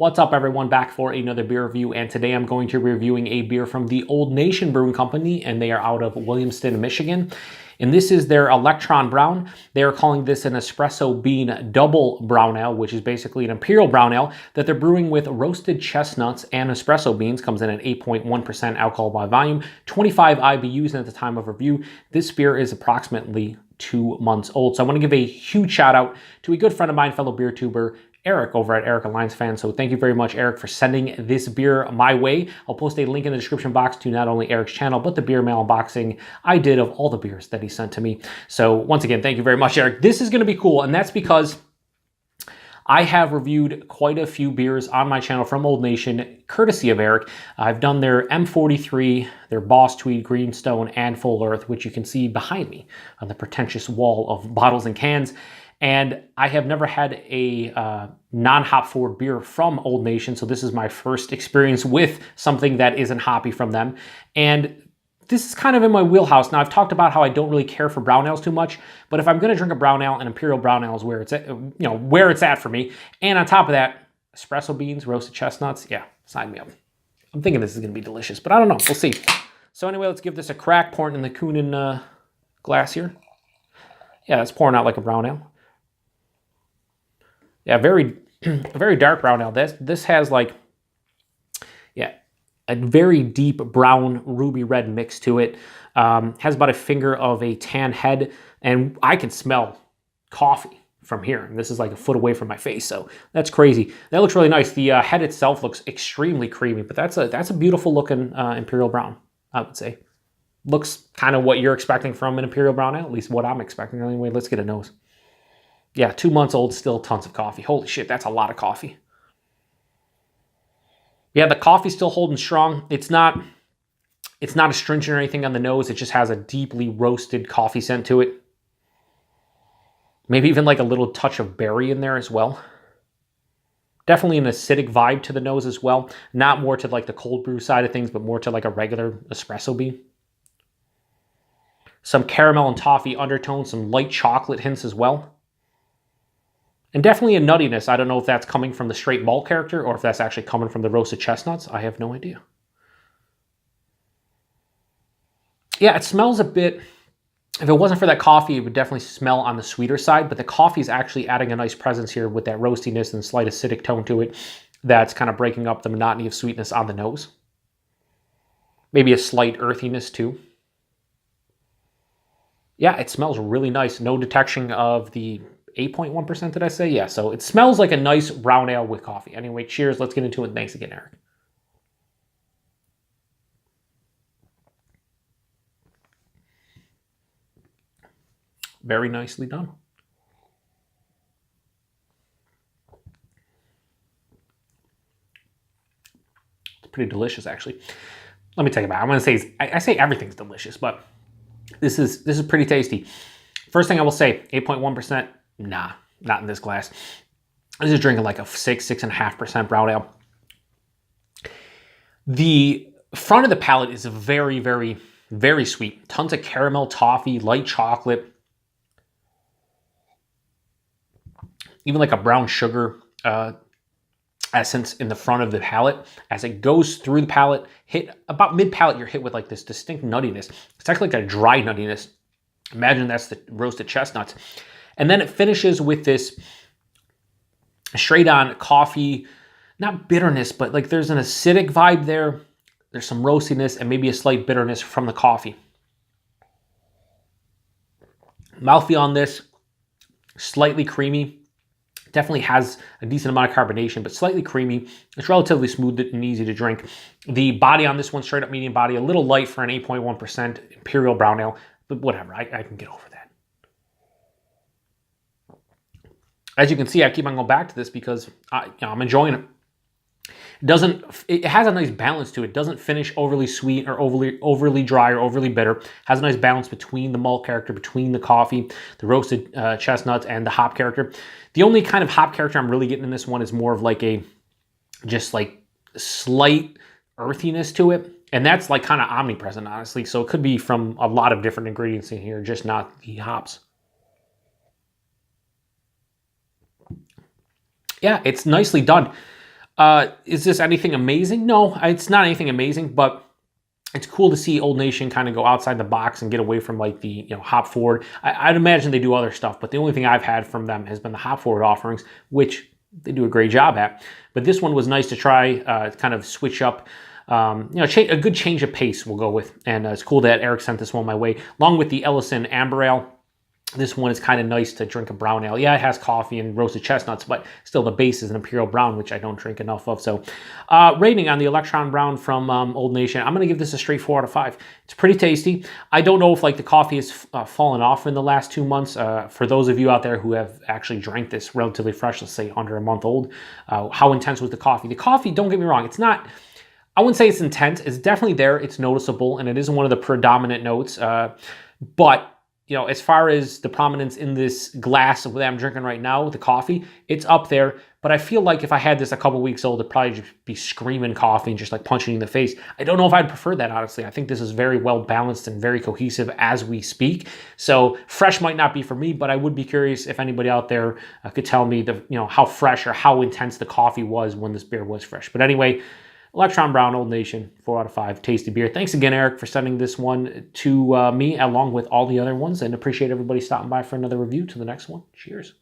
What's up, everyone? Back for another beer review, and today I'm going to be reviewing a beer from the Old Nation Brewing Company, and they are out of Williamston, Michigan. And this is their Electron Brown. They are calling this an Espresso Bean Double Brown Ale, which is basically an Imperial Brown Ale that they're brewing with roasted chestnuts and espresso beans. Comes in at 8.1% alcohol by volume, 25 IBUs, and at the time of review, this beer is approximately 2 months old. So I want to give a huge shout out to a good friend of mine, fellow beer tuber, Eric over at EricALionsFan. So thank you very much, Eric, for sending this beer my way. I'll post a link in the description box to not only Eric's channel, but the beer mail unboxing I did of all the beers that he sent to me. So once again, thank you very much, Eric. This is going to be cool, and that's because I have reviewed quite a few beers on my channel from Old Nation, courtesy of Eric. I've done their M43, their Boss Tweed, Greenstone, and Full Earth, which you can see behind me on the pretentious wall of bottles and cans. And I have never had a non-hop forward beer from Old Nation, so this is my first experience with something that isn't hoppy from them. And this is kind of in my wheelhouse. Now, I've talked about how I don't really care for brown ales too much, but if I'm going to drink a brown ale, an Imperial Brown Ale is where it's at, where it's at for me. And on top of that, espresso beans, roasted chestnuts, yeah, sign me up. I'm thinking this is going to be delicious, but I don't know. We'll see. So anyway, let's give this a crack, pouring in the Kunin glass here. Yeah, it's pouring out like a brown ale. Yeah, very dark brown ale. This has like, yeah, a very deep brown ruby red mix to it. Has about a finger of a tan head, and I can smell coffee from here. And this is like a foot away from my face, so that's crazy. That looks really nice. The head itself looks extremely creamy, but that's a beautiful looking Imperial Brown, I would say. Looks kind of what you're expecting from an Imperial Brown Ale, at least what I'm expecting. Anyway, let's get a nose. Yeah, 2 months old, still tons of coffee. Holy shit, that's a lot of coffee. Yeah, the coffee's still holding strong. It's not astringent or anything on the nose. It just has a deeply roasted coffee scent to it. Maybe even like a little touch of berry in there as well. Definitely an acidic vibe to the nose as well. Not more to like the cold brew side of things, but more to like a regular espresso bean. Some caramel and toffee undertones, some light chocolate hints as well. And definitely a nuttiness. I don't know if that's coming from the straight malt character or if that's actually coming from the roasted chestnuts. I have no idea. Yeah, it smells a bit, if it wasn't for that coffee, it would definitely smell on the sweeter side, but the coffee is actually adding a nice presence here with that roastiness and slight acidic tone to it that's kind of breaking up the monotony of sweetness on the nose. Maybe a slight earthiness too. Yeah, it smells really nice. No detection of the 8.1%, did I say? Yeah, so it smells like a nice brown ale with coffee. Anyway, cheers. Let's get into it. Thanks again, Eric. Very nicely done. It's pretty delicious, actually. Let me tell you about it. I'm going to say, I say everything's delicious, but this is pretty tasty. First thing I will say, 8.1%. Nah, not in this glass. This is drinking like a 6.5% brown ale. The front of the palate is very, very, very sweet. Tons of caramel, toffee, light chocolate. Even like a brown sugar essence in the front of the palate. As it goes through the palate, hit about mid-palate, you're hit with like this distinct nuttiness. It's actually like a dry nuttiness. Imagine that's the roasted chestnuts. And then it finishes with this straight on coffee, not bitterness, but like there's an acidic vibe there. There's some roastiness and maybe a slight bitterness from the coffee. Mouthfeel on this, slightly creamy. Definitely has a decent amount of carbonation, but slightly creamy. It's relatively smooth and easy to drink. The body on this one, straight up medium body, a little light for an 8.1% Imperial Brown Ale, but whatever, I can get over that. As you can see, I keep on going back to this because I'm enjoying it. It has a nice balance to it. It doesn't finish overly sweet or overly dry or overly bitter. It has a nice balance between the malt character, between the coffee, the roasted chestnuts, and the hop character. The only kind of hop character I'm really getting in this one is more of like just like slight earthiness to it. And that's like kind of omnipresent, honestly. So it could be from a lot of different ingredients in here, just not the hops. Yeah, it's nicely done. Is this anything amazing? No, it's not anything amazing, but it's cool to see Old Nation kind of go outside the box and get away from like the hop forward. I'd imagine they do other stuff, but the only thing I've had from them has been the hop forward offerings, which they do a great job at. But this one was nice to try, kind of switch up. A good change of pace we'll go with. And it's cool that Eric sent this one my way, along with the Ellison Amber Ale. This one is kind of nice to drink a brown ale. Yeah, it has coffee and roasted chestnuts, but still the base is an Imperial Brown, which I don't drink enough of. So rating on the Electron Brown from Old Nation, I'm going to give this a straight 4 out of 5. It's pretty tasty. I don't know if like the coffee has fallen off in the last 2 months. For those of you out there who have actually drank this relatively fresh, let's say under a month old, how intense was the coffee? The coffee, don't get me wrong, it's not... I wouldn't say it's intense. It's definitely there. It's noticeable, and it is one of the predominant notes. But as far as the prominence in this glass that I'm drinking right now, the coffee, it's up there. But I feel like if I had this a couple weeks old, it'd probably just be screaming coffee and just like punching you in the face. I don't know if I'd prefer that, honestly. I think this is very well balanced and very cohesive as we speak. So fresh might not be for me, but I would be curious if anybody out there could tell me how fresh or how intense the coffee was when this beer was fresh. But anyway, Electron Brown, Old Nation, 4 out of 5, tasty beer. Thanks again, Eric, for sending this one to me along with all the other ones, and appreciate everybody stopping by for another review. To the next one, cheers.